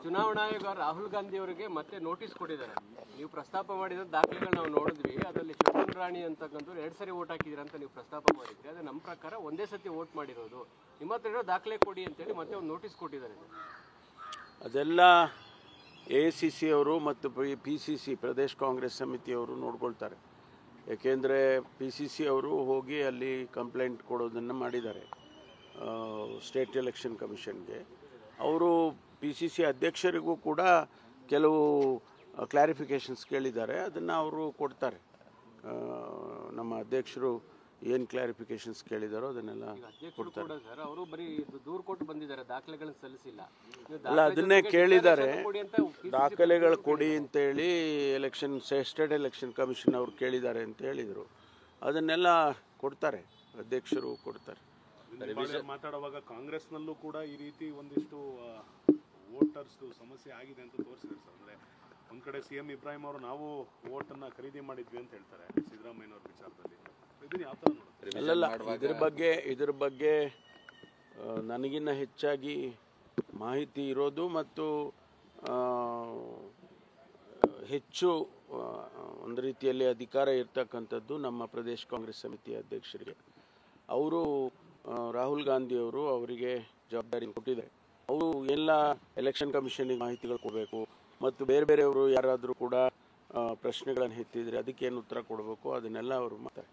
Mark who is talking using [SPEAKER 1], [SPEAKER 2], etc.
[SPEAKER 1] ಚುನಾವಣಾ ಆಯೋಗ ರಾಹುಲ್ ಗಾಂಧಿ ಅವರಿಗೆ ಮತ್ತೆ ನೋಟಿಸ್ ಕೊಟ್ಟಿದ್ದಾರೆ. ನೀವು ಪ್ರಸ್ತಾಪ ಮಾಡಿದ ದಾಖಲೆಗಳು ನಾವು ನೋಡಿದ್ವಿ. ಅದರಲ್ಲಿ ಶಕುನ್ ರಾಣಿ ಅಂತಕ್ಕಂಥವ್ರು 2 ಸರಿ ವೋಟ್ ಹಾಕಿದ್ದೀರಾ ಅಂತ ನೀವು ಪ್ರಸ್ತಾಪ ಮಾಡಿದ್ರಿ. ಅದೇ ನಮ್ಮ ಪ್ರಕಾರ ಒಂದೇ ಸತಿ ವೋಟ್ ಮಾಡಿರೋದು. ನಿಮ್ಮ ಹತ್ರ ಇರೋ ದಾಖಲೆ ಕೊಡಿ ಅಂತೇಳಿ ಮತ್ತೆ ಒಂದು ನೋಟಿಸ್ ಕೊಟ್ಟಿದ್ದಾರೆ.
[SPEAKER 2] ಅದೆಲ್ಲ AICC ಅವರು ಮತ್ತು PCC ಪ್ರದೇಶ್ ಕಾಂಗ್ರೆಸ್ ಸಮಿತಿಯವರು ನೋಡ್ಕೊಳ್ತಾರೆ. ಏಕೆಂದರೆ PCC ಅವರು ಹೋಗಿ ಅಲ್ಲಿ ಕಂಪ್ಲೇಂಟ್ ಕೊಡೋದನ್ನು ಮಾಡಿದ್ದಾರೆ ಸ್ಟೇಟ್ ಎಲೆಕ್ಷನ್ ಕಮಿಷನ್ಗೆ. ಅವರು PCC ಅಧ್ಯಕ್ಷರಿಗೂ ಕೂಡ ಕೆಲವು ಕ್ಲಾರಿಫಿಕೇಷನ್ಸ್ ಕೇಳಿದ್ದಾರೆ. ಅದನ್ನು ಅವರು ಕೊಡ್ತಾರೆ. ನಮ್ಮ ಅಧ್ಯಕ್ಷರು ಏನು ಕ್ಲಾರಿಫಿಕೇಷನ್ಸ್ ಕೇಳಿದಾರೋ ಅದನ್ನೆಲ್ಲ ಕೊಡ್ತಾರೆ.
[SPEAKER 1] ಅವರು ಬರೀ ದೂರು ಕೊಟ್ಟು ಬಂದಿದ್ದಾರೆ, ದಾಖಲೆಗಳನ್ನು ಸಲ್ಲಿಸಿಲ್ಲ.
[SPEAKER 2] ಅಲ್ಲ, ಅದನ್ನೇ ಕೇಳಿದ್ದಾರೆ. ದಾಖಲೆಗಳು ಕೊಡಿ ಅಂತೇಳಿ ಸ್ಟೇಟ್ ಎಲೆಕ್ಷನ್ ಕಮಿಷನ್ ಅವರು ಕೇಳಿದ್ದಾರೆ ಅಂತ ಹೇಳಿದರು. ಅದನ್ನೆಲ್ಲ ಕೊಡ್ತಾರೆ, ಅಧ್ಯಕ್ಷರು ಕೊಡ್ತಾರೆ.
[SPEAKER 3] ಮಾತಾಡುವಾಗ ಕಾಂಗ್ರೆಸ್ನಲ್ಲೂ ಕೂಡ ಈ ರೀತಿ ಒಂದಿಷ್ಟು ವೋಟರ್ಸ್ ಸಮಸ್ಯೆ ಆಗಿದೆ ಅಂತ ತೋರಿಸಿದ್ದಾರೆ ಸರ್. ಅಂದರೆ ಒಂದು ಕಡೆ CM ಇಬ್ರಾಹಿಂ ಅವರು ನಾವು ವೋಟನ್ನು ಖರೀದಿ ಮಾಡಿದ್ವಿ ಅಂತ ಹೇಳ್ತಾರೆ ಸಿದ್ದರಾಮಯ್ಯನವ್ರ ವಿಚಾರದಲ್ಲಿ. ಇದನ್ನು ಯಾವ ಥರ ನೋಡ್ತಾರೆ?
[SPEAKER 2] ಅಲ್ಲಲ್ಲ, ಇದ್ರ ಬಗ್ಗೆ ನನಗಿನ್ನ ಹೆಚ್ಚಾಗಿ ಮಾಹಿತಿ ಇರೋದು ಮತ್ತು ಹೆಚ್ಚು ಒಂದು ರೀತಿಯಲ್ಲಿ ಅಧಿಕಾರ ಇರ್ತಕ್ಕಂಥದ್ದು ನಮ್ಮ ಪ್ರದೇಶ್ ಕಾಂಗ್ರೆಸ್ ಸಮಿತಿಯ ಅಧ್ಯಕ್ಷರಿಗೆ. ಅವರು ರಾಹುಲ್ ಗಾಂಧಿ ಅವರು ಅವರಿಗೆ ಜವಾಬ್ದಾರಿ ಕೊಟ್ಟಿದ್ದಾರೆ. ಅವರು ಎಲ್ಲ ಎಲೆಕ್ಷನ್ ಕಮಿಷನ್ಗೆ ಮಾಹಿತಿಗಳು ಕೊಡಬೇಕು ಮತ್ತು ಬೇರೆಯವರು ಯಾರಾದರೂ ಕೂಡ ಪ್ರಶ್ನೆಗಳನ್ನು ಎತ್ತಿದ್ರೆ ಅದಕ್ಕೇನು ಉತ್ತರ ಕೊಡಬೇಕು ಅದನ್ನೆಲ್ಲ ಅವರು ಮಾಡ್ತಾರೆ.